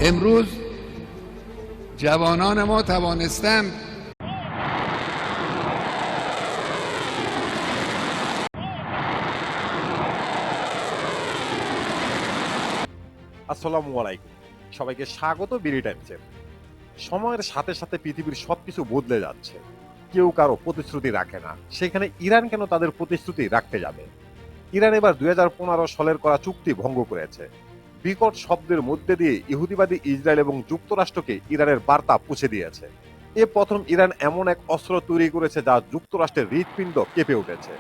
امروز جوانان ما توانستند আসসালামু আলাইকুম, সবাইকে স্বাগত বিডি টাইমসে। সময়ের সাথে সাথে পৃথিবীর সবকিছু বদলে যাচ্ছে, কেউ কারো প্রতিশ্রুতি রাখে না, সেখানে ইরান কেন তাদের প্রতিশ্রুতি রাখতে যাবে? ইরান এবার 2015 সালের করা চুক্তি ভঙ্গ করেছে। বিকট শব্দের মধ্যে দিয়ে ইহুদিবাদী ইসরায়েল এবং যুক্তরাষ্ট্রকে ইরানের বার্তা পৌঁছে দিয়েছে। এ প্রথম ইরান এমন এক অস্ত্র তৈরি করেছে যা যুক্তরাষ্ট্রের হৃৎপিণ্ড কেঁপে উঠেছে।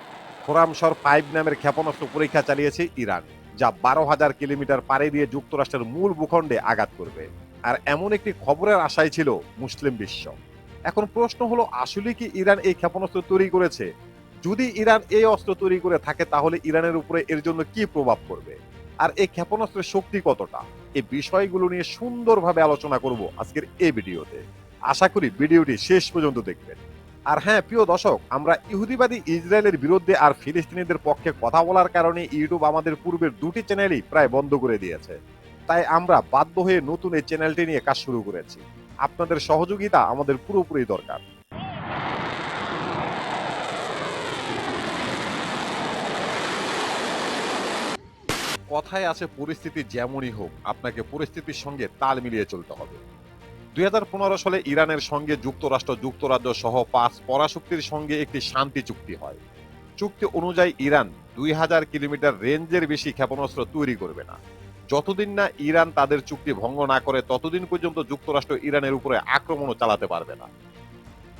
খোরামশর 5 নামের ক্ষেপণাস্ত্র পরীক্ষা চালিয়েছে ইরান, যা 12,000 কিলোমিটার পাড়ি দিয়ে যুক্তরাষ্ট্রের মূল ভূখণ্ডে আঘাত করবে। আর এমন একটি খবরের আশায় ছিল মুসলিম বিশ্ব। এখন প্রশ্ন হলো, আসলে কি ইরান এই ক্ষেপণাস্ত্র তৈরি করেছে? যদি ইরান এই অস্ত্র তৈরি করে থাকে, তাহলে ইরানের উপরে এর জন্য কি প্রভাব পড়বে, আর এই ক্ষেপণাস্ত্রের শক্তি কতটা? এই বিষয়গুলো নিয়ে সুন্দরভাবে আলোচনা করব আজকের এই ভিডিওতে। আশা করি ভিডিওটি শেষ পর্যন্ত দেখবেন। আর হ্যাঁ প্রিয় দর্শক, আমরা ইহুদিবাদী ইসরায়েলের বিরুদ্ধে আর ফিলিস্তিনিদের পক্ষে কথা বলার কারণে ইউটিউব আমাদের পূর্বের দুটি চ্যানেলই প্রায় বন্ধ করে দিয়েছে। তাই আমরা বাধ্য হয়ে নতুন এই চ্যানেলটি নিয়ে কাজ শুরু করেছি। আপনাদের সহযোগিতা আমাদের পুরোপুরি দরকার। কথায় আছে, পরিস্থিতি যেমনই হোক আপনাকে পরিস্থিতির সঙ্গে তাল মিলিয়ে চলতে হবে। 2015 সালে ইরানের সঙ্গে যুক্তরাষ্ট্র, যুক্তরাজ্য সহ 5 পরাশক্তির সঙ্গে একটি শান্তি চুক্তি হয়। চুক্তি অনুযায়ী ইরান 2000 কিলোমিটার রেঞ্জের বেশি ক্ষেপণাস্ত্র তৈরি করবে না। যতদিন না ইরান তাদের চুক্তি ভঙ্গ না করে, ততদিন পর্যন্ত যুক্তরাষ্ট্র ইরানের উপরে আক্রমণও চালাতে পারবে না।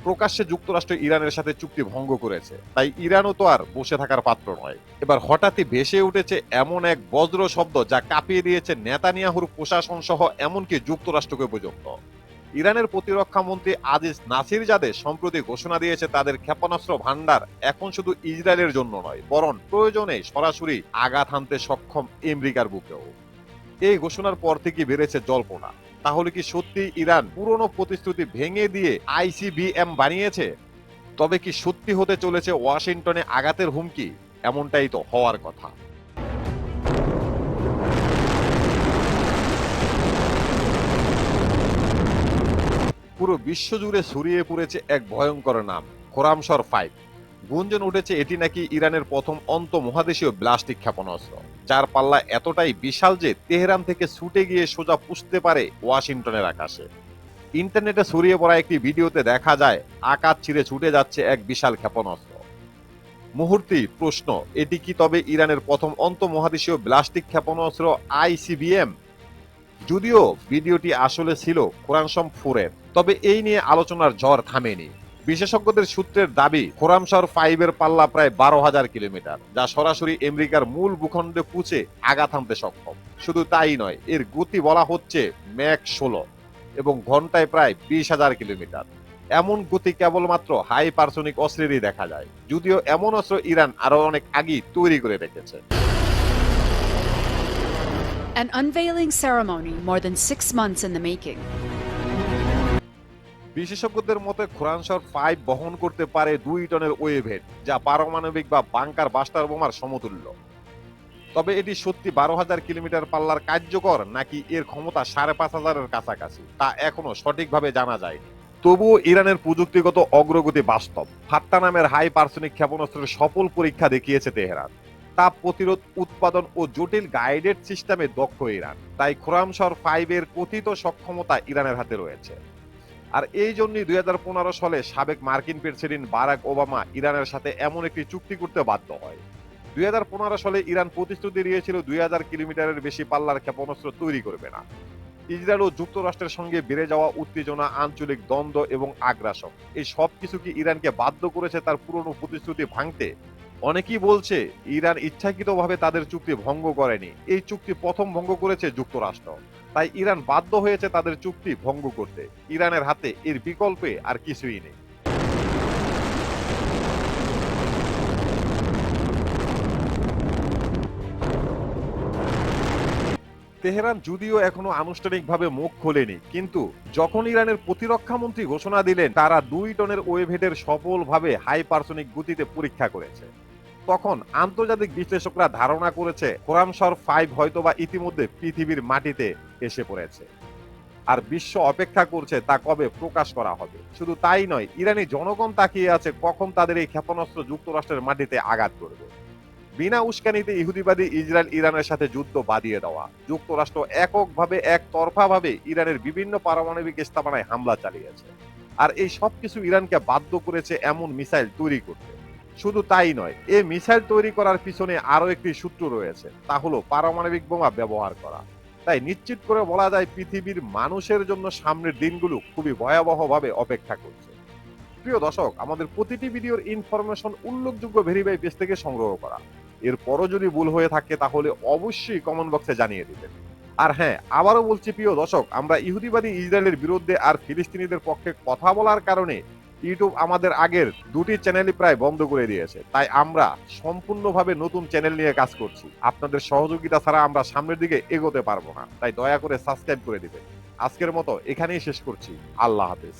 প্রকাশ্যে যুক্তরাষ্ট্র ইরানের সাথে চুক্তি ভঙ্গ করেছে, তাই ইরানও তো আর বসে থাকার পাত্র নয়। এবার হঠাৎই ভেসে উঠেছে এমন এক বজ্র শব্দ যা কাঁপিয়ে দিয়েছে নেতানিয়াহুর প্রশাসন সহ এমনকি যুক্তরাষ্ট্রকে পর্যন্ত। ইরানের প্রতিরক্ষা মন্ত্রী আজিজ নাসিরজাদে সম্প্রতি ঘোষণা দিয়েছে তাদের ক্ষেপণাস্ত্র ভান্ডার এখন শুধু ইসরায়েলের জন্য নয়, বরং প্রয়োজনে সরাসরি আঘাত হানতে সক্ষম আমেরিকার বুকেও। এই ঘোষণার পর থেকে বেড়েছে জল্পনা। তাহলে কি সত্যি ইরান পুরনো প্রতিশ্রুতি ভেঙে দিয়ে আইসিবিএম বানিয়েছে? তবে কি সত্যি হতে চলেছে ওয়াশিংটনে আঘাতের হুমকি? এমনটাই তো হওয়ার কথা। পুরো বিশ্বজুড়ে ছড়িয়ে পড়েছে এক ভয়ঙ্কর নাম, খোরামশর 5। গুঞ্জন উঠেছে এটি নাকি ইরানের প্রথম অন্তঃমহাদেশীয় ব্লাস্টিক ক্ষেপণাস্ত্র, যার পাল্লা এতটাই বিশাল যে তেহরান থেকে ছুটে গিয়ে সোজা পুষতে পারে ওয়াশিংটনের আকাশে। ইন্টারনেটে ছড়িয়ে পড়া একটি ভিডিওতে দেখা যায় আকাশ ছিঁড়ে ছুটে যাচ্ছে এক বিশাল ক্ষেপণাস্ত্র। মুহূর্তেই প্রশ্ন, এটি কি তবে ইরানের প্রথম অন্তঃমহাদেশীয় ব্লাস্টিক ক্ষেপণাস্ত্র আইসিবিএম? যদিও ভিডিওটি আসলে ছিল খোরামশর 4-এর, তবে এই নিয়ে আলোচনার ঝড় থামেনি। বিশেষজ্ঞদের সূত্রের দাবি, খোরামশর 5-এর পাল্লা প্রায় 12,000 কিলোমিটার, যা সরাসরি আমেরিকার মূল ভূখণ্ডে পুঁছে আঘাত হানতে সক্ষম। শুধু তাই নয়, এর গতি বলা হচ্ছে ম্যাক 16 এবং ঘন্টায় প্রায় 20,000 কিলোমিটার। এমন গতি কেবলমাত্র হাইপারসনিক অস্ত্রেরই দেখা যায়, যদিও এমন অস্ত্র ইরান আরো অনেক আগেই তৈরি করে রেখেছে। An unveiling ceremony more than 6 months in the making. বিশেষজ্ঞদের মতে খোরামশর 5 বহন করতে পারে 2 টনের ওয়েভহেড, যা পারমাণবিক বা বাংকার বাস্টার বোমার সমতুল্য। তবে এটি সত্যি 12,000 কিলোমিটার পাল্লার কার্যকর, নাকি এর ক্ষমতা 5,500-এর কাছাকাছি, তা এখনো সঠিকভাবে জানা যায়নি। তবুও ইরানের প্রযুক্তিগত অগ্রগতি বাস্তব। ফাত্তা নামের হাইপারসনিক ক্ষেপণাস্ত্রের সফল পরীক্ষা দেখিয়েছে তেহরান। তাপ প্রতিরোধ, উৎপাদন ও জটিল গাইডেড সিস্টেমে দক্ষ ইরান, তাই খোরামশর 5-এর কথিত সক্ষমতা ইরানের হাতে রয়েছে। আর এই জন্যই 2015 সালে সাবেক মার্কিন প্রেসিডেন্ট বারাক ওবামা ইরানের সাথে এমন একটি চুক্তি করতে বাধ্য হয়। 2015 সালে ইরান প্রতিশ্রুতি দিয়েছিল 2000 কিলোমিটারের বেশি পাল্লার ক্ষেপণাস্ত্র তৈরি করবে না। ইসরায়েল ও যুক্তরাষ্ট্রের সঙ্গে বেড়ে যাওয়া উত্তেজনা, আঞ্চলিক দ্বন্দ্ব এবং আগ্রাসন, এই সব কিছু কি ইরানকে বাধ্য করেছে তার পুরনো প্রতিশ্রুতি ভাঙতে? অনেকেই বলছে ইরান ইচ্ছাকৃতভাবে তাদের চুক্তি ভঙ্গ করেনি, এই চুক্তি প্রথম ভঙ্গ করেছে যুক্তরাষ্ট্র। তাই ইরান বাধ্য হয়েছে তাদের চুক্তি ভঙ্গ করতে। ইরানের হাতে এর বিকল্পে আর কিছুই নেই। তেহরান যদিও এখনো আনুষ্ঠানিকভাবে মুখ খোলেনি, কিন্তু যখন ইরানের প্রতিরক্ষা মন্ত্রী ঘোষণা দিলেন তারা 2 টনের ওয়েভহেডের সফলভাবে হাইপারসনিক গতিতে পরীক্ষা করেছে, তখন আন্তর্জাতিক বিশ্লেষকরা ধারণা করেছে খোরামশর 5 হয়তোবা ইতিমধ্যে পৃথিবীর মাটিতে এসে পড়েছে। আর বিশ্ব অপেক্ষা করছে তা কবে প্রকাশ করা হবে। শুধু তাই নয়, ইরানি জনগণ তাকিয়ে আছে কখন তাদের এই ক্ষেপণাস্ত্র যুক্তরাষ্ট্রের মাটিতে আঘাত করবে। বিনা উস্কানিতে ইহুদিবাদী ইসরায়েল ইরানের সাথে যুদ্ধ বাঁধিয়ে দেওয়া, যুক্তরাষ্ট্র এককভাবে একতরফাভাবে ইরানের বিভিন্ন পারমাণবিক স্থাপনায় হামলা চালিয়েছে। আর এই সবকিছু ইরানকে বাধ্য করেছে এমন মিসাইল তৈরি করতে। শুধু তাই নয়, এই মিসাইল তৈরি করার পিছনে আরো একটি সূত্র রয়েছে, তা হলো পারমাণবিক বোমা ব্যবহার করা। তাই নিশ্চিত করে বলা যায় পৃথিবীর মানুষের জন্য সামনের দিনগুলো খুবই ভয়াবহভাবে অপেক্ষা করছে। প্রিয় দর্শক, আমাদের প্রতিটি ভিডিওর ইনফরমেশন উল্লেখযোগ্য ভেরিফাই পেজ থেকে সংগ্রহ করা। এরপরও যদি ভুল হয়ে থাকে তাহলে অবশ্যই কমেন্ট বক্সে জানিয়ে দিবেন। আর হ্যাঁ, আবারও বলছি প্রিয় দর্শক, আমরা ইহুদিবাদী ইসরায়েলের বিরুদ্ধে আর ফিলিস্তিনিদের পক্ষে কথা বলার কারণে ইউটিউব আমাদের আগের দুটি চ্যানেলই প্রায় বন্ধ করে দিয়েছে। তাই আমরা সম্পূর্ণভাবে নতুন চ্যানেল নিয়ে কাজ করছি। আপনাদের সহযোগিতা ছাড়া আমরা সামনের দিকে এগোতে পারবো না। তাই দয়া করে সাবস্ক্রাইব করে দিবেন। আজকের মতো এখানেই শেষ করছি। আল্লাহ হাফেজ।